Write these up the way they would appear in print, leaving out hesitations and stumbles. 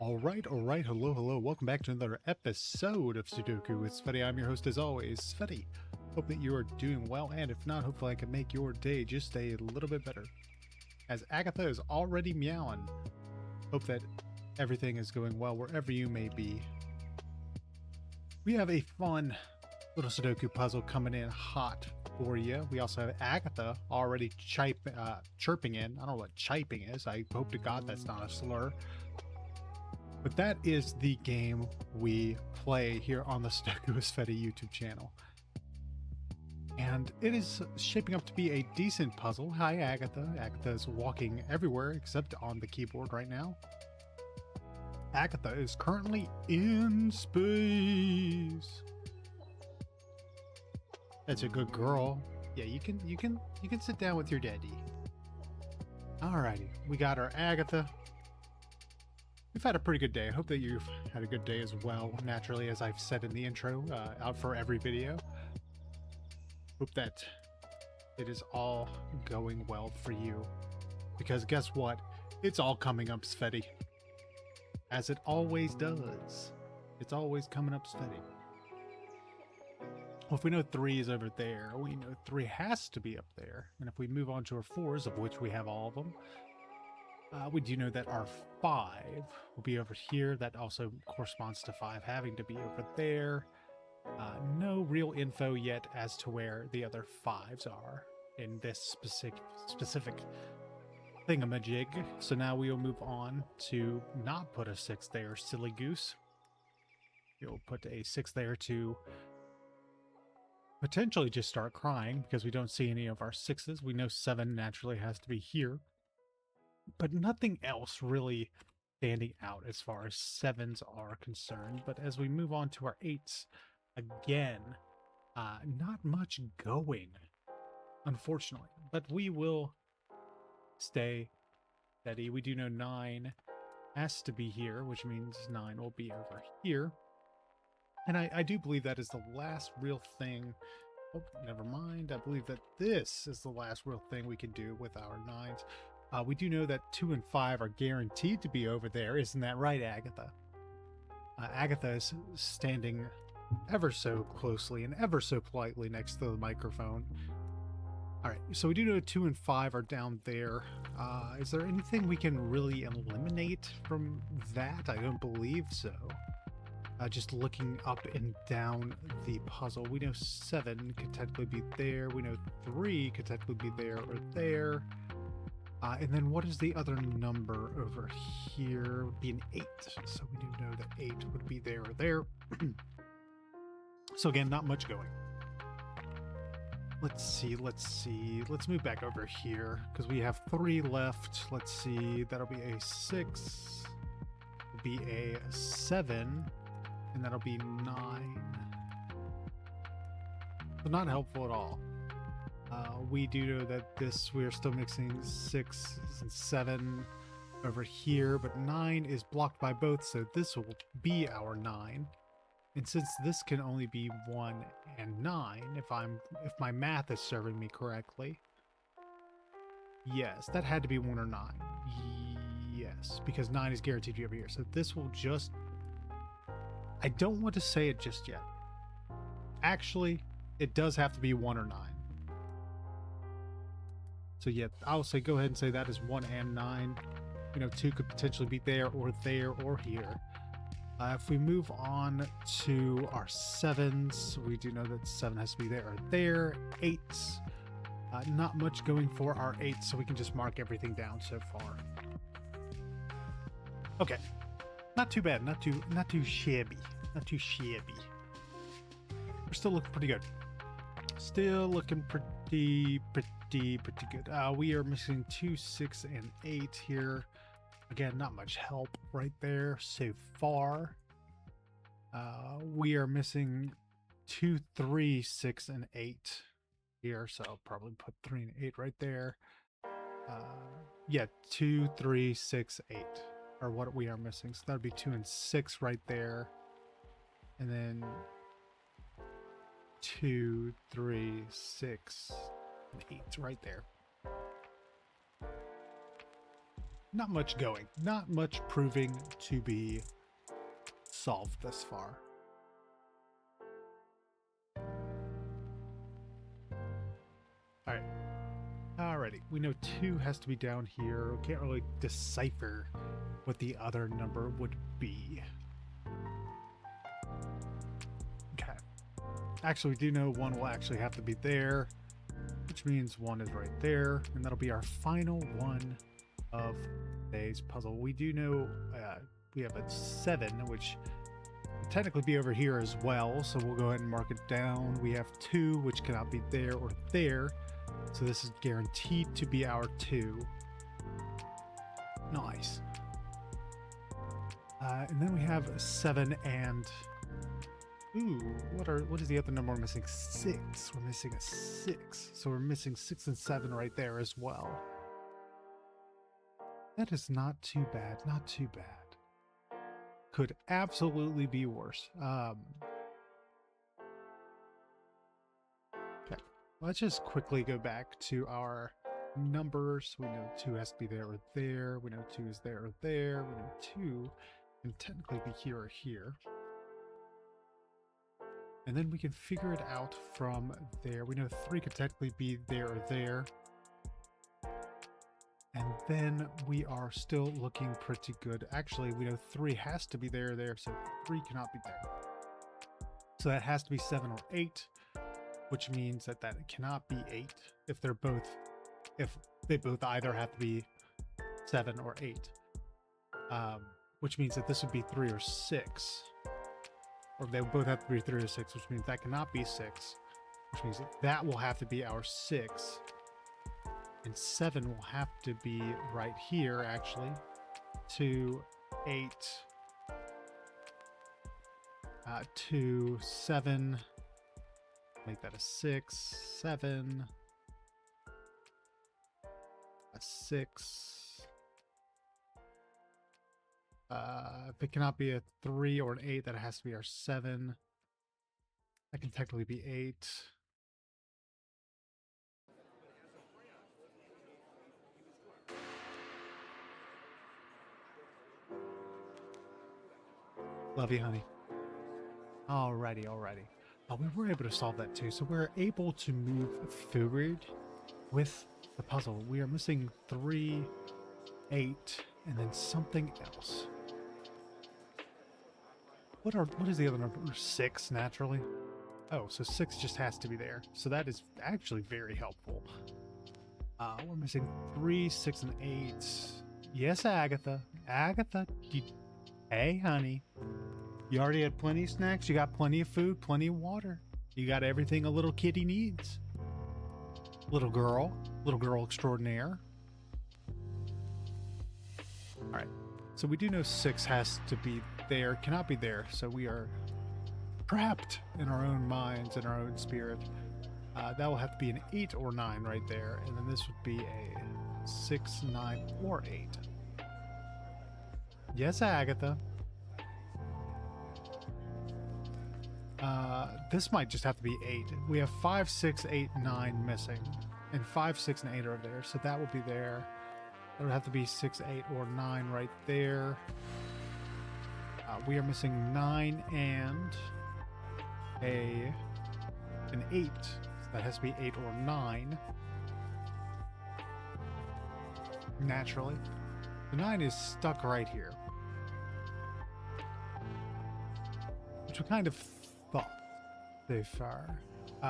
All right, hello, welcome back to another episode of Sudoku with Tsvetii. I'm your host as always, Tsvetii. Hope that you are doing well, and if not, hopefully I can make your day just a little bit better. As Agatha is already meowing, hope that everything is going well wherever you may be. We have a fun little Sudoku puzzle coming in hot for you. We also have Agatha already chirping in. I don't know what chiping is. I hope to God that's not a slur. But that is the game we play here on the Sudoku with Tsvetii YouTube channel. And it is shaping up to be a decent puzzle. Hi, Agatha. Agatha's walking everywhere except on the keyboard right now. Agatha is currently in space. That's a good girl. Yeah, you can sit down with your daddy. Alrighty, we got our Agatha. We've had a pretty good day. I hope that you've had a good day as well, naturally, as I've said in the intro, out for every video. Hope that it is all going well for you. Because guess what? It's all coming up Tsvetii. As it always does. It's always coming up Tsvetii. Well, if we know 3 is over there, we know 3 has to be up there. And if we move on to our 4s, of which we have all of them, we do know that our 5 will be over here. That also corresponds to 5 having to be over there. No real info yet as to where the other 5s are in this specific thingamajig. So now we will move on to not put a 6 there, silly goose. You'll put a 6 there to potentially just start crying because we don't see any of our 6s. We know 7 naturally has to be here, but nothing else really standing out as far as 7s are concerned. But as we move on to our 8s, again, not much going, unfortunately. But we will stay steady. We do know 9 has to be here, which means 9 will be over here. And I do believe that is the last real thing. Oh, never mind. I believe that this is the last real thing we can do with our 9s. We do know that 2 and 5 are guaranteed to be over there. Isn't that right, Agatha? Agatha is standing ever so closely and ever so politely next to the microphone. All right, so we do know 2 and 5 are down there. Is there anything we can really eliminate from that? I don't believe so. Just looking up and down the puzzle, we know 7 could technically be there. We know 3 could technically be there or there. And then what is the other number over here? It would be an 8. So we do know that 8 would be there or there. So again, not much going. Let's see. Let's move back over here because we have 3 left. Let's see. That'll be a 6. It'll be a 7. And that'll be 9. So not helpful at all. We do know that we're still mixing 6 and 7 over here, but 9 is blocked by both, so this will be our 9. And since this can only be 1 and 9, if my math is serving me correctly, yes, that had to be 1 or 9. Yes, because 9 is guaranteed to be over here. So this will just, I don't want to say it just yet. Actually, it does have to be 1 or 9. So yeah, I'll say go ahead and say that is 1 and 9. You know, 2 could potentially be there or here. If we move on to our 7s, we do know that 7 has to be there or there. 8s, not much going for our 8s, so we can just mark everything down so far. Okay, not too bad, not too shabby, not too shabby. We're still looking pretty good. Still looking pretty good. We are missing 2, 6, and 8 here. Again, not much help right there so far. We are missing 2, 3, 6, and 8 here, so I'll probably put 3 and 8 right there. Yeah, 2, 3, 6, 8 are what we are missing. So that would be 2 and 6 right there. And then 2, 3, 6, and 8 right there. not much going. Not much proving to be solved thus far. Alright. Alrighty. We know 2 has to be down here. We can't really decipher what the other number would be. Okay. Actually, we do know 1 will actually have to be there, which means 1 is right there, and that'll be our final one of today's puzzle. We do know we have a 7, which would technically be over here as well, so we'll go ahead and mark it down. We have 2, which cannot be there or there, so this is guaranteed to be our 2. Nice. And then we have 7 and... Ooh, what is the other number we're missing? 6. We're missing a 6. So we're missing 6 and 7 right there as well. That is not too bad. Not too bad. Could absolutely be worse. Okay. Let's just quickly go back to our numbers. We know 2 has to be there or there. We know 2 is there or there. We know 2 can technically be here or here. And then we can figure it out from there. We know 3 could technically be there or there. And then we are still looking pretty good. Actually, we know 3 has to be there or there, so 3 cannot be there. So that has to be 7 or 8, which means that that cannot be 8 if they're both, if they both either have to be 7 or 8. Which means that this would be 3 or 6. Or they both have to be 3 or 6, which means that cannot be 6. Which means that will have to be our 6. And 7 will have to be right here, actually. 2, 8, 2, 7. Make that a 6, 7, a 6. If it cannot be a 3 or an 8, that has to be our 7. That can technically be 8. Love you, honey. Alrighty. We were able to solve that too, so we're able to move forward with the puzzle. We are missing 3, 8, and then something else. What is the other number? 6, naturally. Oh, so 6 just has to be there. So that is actually very helpful. We're missing 3, 6, and 8. Yes, Agatha. Hey, honey. You already had plenty of snacks. You got plenty of food, plenty of water. You got everything a little kitty needs. Little girl extraordinaire. All right. So we do know 6 has to be there, cannot be there. So we are trapped in our own minds and our own spirit. That will have to be an 8 or 9 right there. And then this would be a 6, 9, or 8. Yes, Agatha. This might just have to be 8. We have 5, 6, 8, 9 missing. And 5, 6, and 8 are there. So that will be there. That would have to be 6, 8, or 9 right there. We are missing 9 and an 8. So that has to be 8 or 9. Naturally. The 9 is stuck right here. Which we kind of thought so far.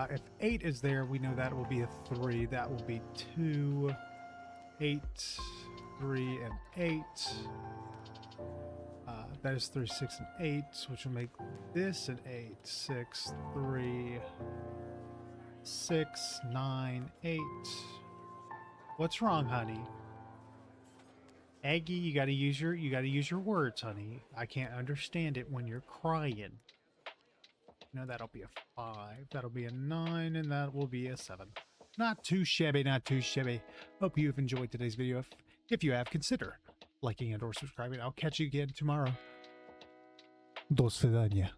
If 8 is there, we know that will be a 3. That will be 2, 8, 3, and 8. That is 3, 6, and 8, which will make this an 8, 6, 3, 6, 9, 8. What's wrong, honey? Aggie, you gotta use your words, honey. I can't understand it when you're crying. No, that'll be a 5. That'll be a 9, and that will be a 7. Not too shabby, not too shabby. Hope you've enjoyed today's video. If you have, consider liking and or subscribing. I'll catch you again tomorrow. До свидания.